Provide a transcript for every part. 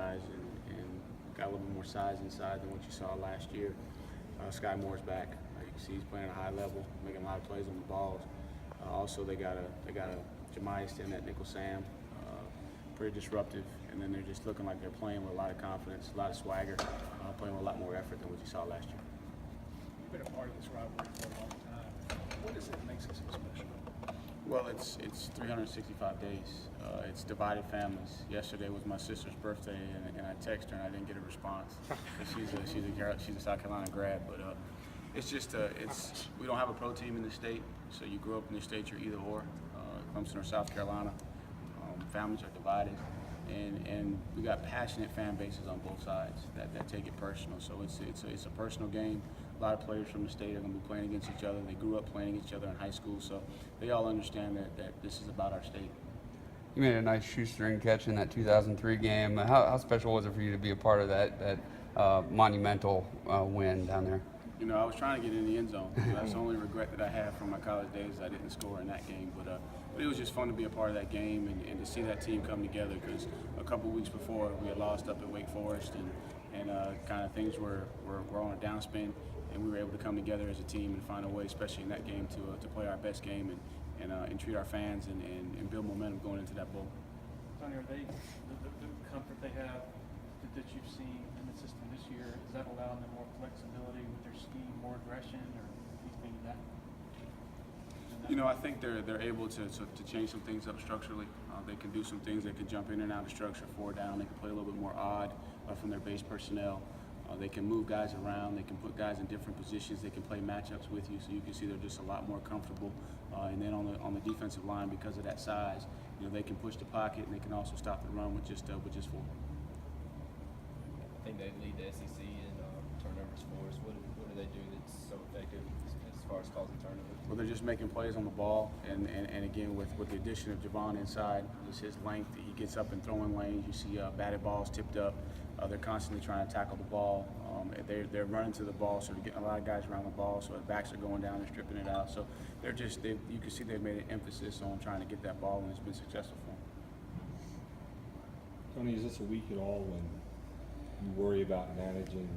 guys and got a little bit more size inside than what you saw last year. Sky Moore's back. You can see he's playing at a high level, making a lot of plays on the balls. Also, they got a Jemias in that nickel Sam, pretty disruptive, and then they're just looking like they're playing with a lot of confidence, a lot of swagger, playing with a lot more effort than what you saw last year. You've been a part of this rivalry for a long time. What is it that makes it so special? Well, it's 365 days. It's divided families. Yesterday was my sister's birthday, and I texted her and I didn't get a response. She's a South Carolina grad, but it's just we don't have a pro team in the state, so you grow up in the state, you're either or. Clemson or South Carolina. Families are divided, and we got passionate fan bases on both sides that take it personal. So it's a personal game. A lot of players from the state are going to be playing against each other. They grew up playing against each other in high school, so they all understand that this is about our state. You made a nice shoestring catch in that 2003 game. How special was it for you to be a part of that monumental win down there? You know, I was trying to get in the end zone. That's the only regret that I have from my college days. I didn't score in that game, but it was just fun to be a part of that game and to see that team come together, because a couple weeks before we had lost up at Wake Forest and kind of things were on a downspin, and we were able to come together as a team and find a way, especially in that game, to play our best game and treat our fans and build momentum going into that bowl. Tony, are they the comfort they have that you've seen in the system this year, is that allowing them more flexibility with their scheme, more aggression, or anything that? You know, I think they're able to change some things up structurally. They can do some things. They can jump in and out of structure, 4 down. They can play a little bit more odd from their base personnel. They can move guys around. They can put guys in different positions. They can play matchups with you, so you can see they're just a lot more comfortable. And then on the defensive line, because of that size, you know, they can push the pocket and they can also stop the run with just 4. I think they lead the SEC in turnovers for us. What do they do that's so effective as far as causing turnovers? Well, they're just making plays on the ball, and again with the addition of Javon inside, just his length, he gets up in throwing lanes. You see batted balls tipped up. They're constantly trying to tackle the ball. They're running to the ball, so they're getting a lot of guys around the ball. So their backs are going down and stripping it out. So you can see they've made an emphasis on trying to get that ball, and it's been successful for them. Tony, is this a week at all when you worry about managing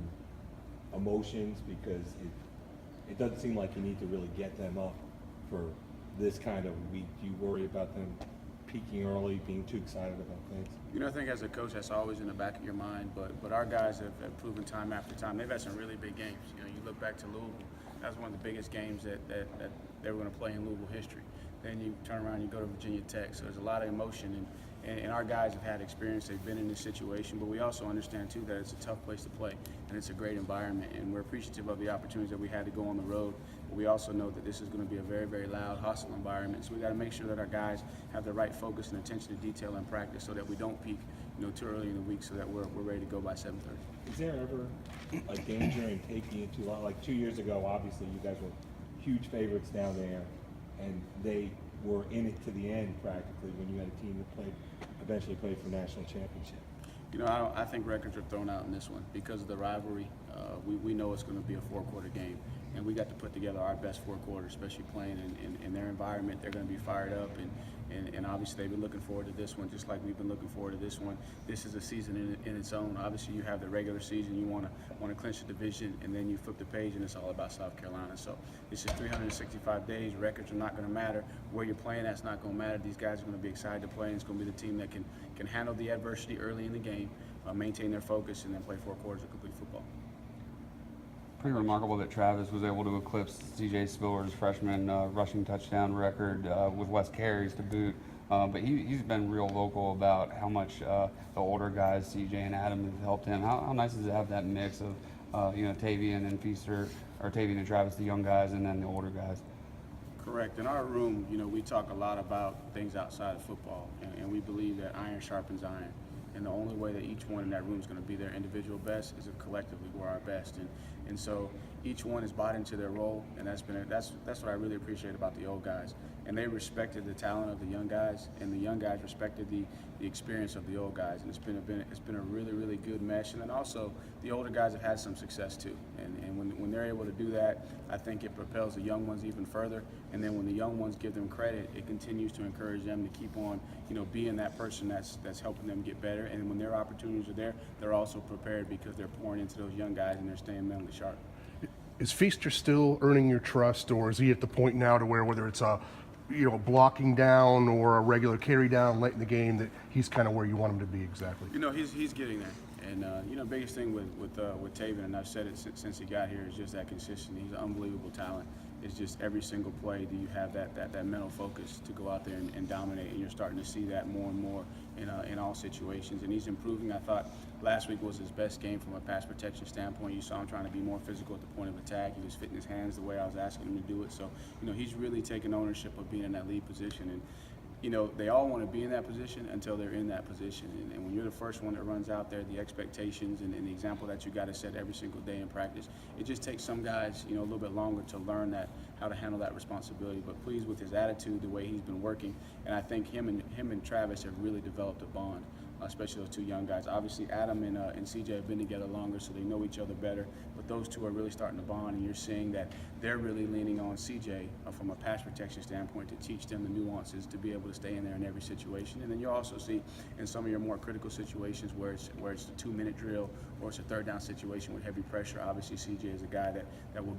emotions, because it doesn't seem like you need to really get them up for this kind of week? Do you worry about them peaking early, being too excited about things? You know, I think as a coach, that's always in the back of your mind, but our guys have proven time after time. They've had some really big games. You know, you look back to Louisville, that was one of the biggest games that they were going to play in Louisville history. Then you turn around and you go to Virginia Tech, so there's a lot of emotion, and our guys have had experience. They've been in this situation, but we also understand too that it's a tough place to play, and it's a great environment, and we're appreciative of the opportunities that we had to go on the road. But we also know that this is going to be a very, very loud, hostile environment, so we got to make sure that our guys have the right focus and attention to detail in practice, so that we don't peak, you know, too early in the week, so that we're ready to go by 7:30. Is there ever a danger in taking it too long? Like 2 years ago, obviously you guys were huge favorites down there, and they were in it to the end practically when you had a team that eventually played for national championship. You know, I think records are thrown out in this one because of the rivalry. We know it's going to be a 4-quarter game, and we got to put together our best 4 quarters, especially playing in their environment. They're going to be fired up, and obviously they've been looking forward to this one, just like we've been looking forward to this one. This is a season in its own. Obviously, you have the regular season. You want to clinch the division, and then you flip the page, and it's all about South Carolina. So this is 365 days. Records are not going to matter. Where you're playing, that's not going to matter. These guys are going to be excited to play, and it's going to be the team that can handle the adversity early in the game, maintain their focus, and then play 4 quarters of complete football. Pretty remarkable that Travis was able to eclipse C.J. Spiller's freshman rushing touchdown record with less carries to boot. But he's been real vocal about how much the older guys, C.J. and Adam, have helped him. How nice is it to have that mix of Tavian and Feaster, or Tavian and Travis, the young guys, and then the older guys? Correct. In our room, you know, we talk a lot about things outside of football, and we believe that iron sharpens iron. And the only way that each one in that room is going to be their individual best is if collectively we're our best. And so each one is bought into their role, and that's what I really appreciate about the old guys. And they respected the talent of the young guys, and the young guys respected the experience of the old guys. And it's been a really, really good mesh. And then also the older guys have had some success too. And when they're able to do that, I think it propels the young ones even further. And then when the young ones give them credit, it continues to encourage them to keep on, you know, being that person that's helping them get better. there, and when their opportunities are there, they're also prepared because they're pouring into those young guys and they're staying mentally sharp. Is Feaster still earning your trust, or is he at the point now to where whether it's a blocking down or a regular carry down late in the game that he's kind of where you want him to be exactly? He's getting there. And biggest thing with Taven, and I've said it since he got here, is just that consistency. He's an unbelievable talent. It's just every single play do you have that mental focus to go out there and dominate, and you're starting to see that more and more in all situations. And he's improving. I thought last week was his best game from a pass protection standpoint. You saw him trying to be more physical at the point of attack. He was fitting his hands the way I was asking him to do it. So he's really taken ownership of being in that lead position. And they all want to be in that position until they're in that position. And when you're the first one that runs out there, the expectations and the example that you got to set every single day in practice, it just takes some guys, a little bit longer to learn how to handle that responsibility. But pleased with his attitude, the way he's been working, and I think him and Travis have really developed a bond, especially those two young guys. Obviously, Adam and CJ have been together longer, so they know each other better. But those two are really starting to bond, and you're seeing that they're really leaning on CJ from a pass protection standpoint to teach them the nuances to be able to stay in there in every situation. And then you also see in some of your more critical situations where it's a 2-minute drill or it's a third down situation with heavy pressure. Obviously, CJ is a guy that will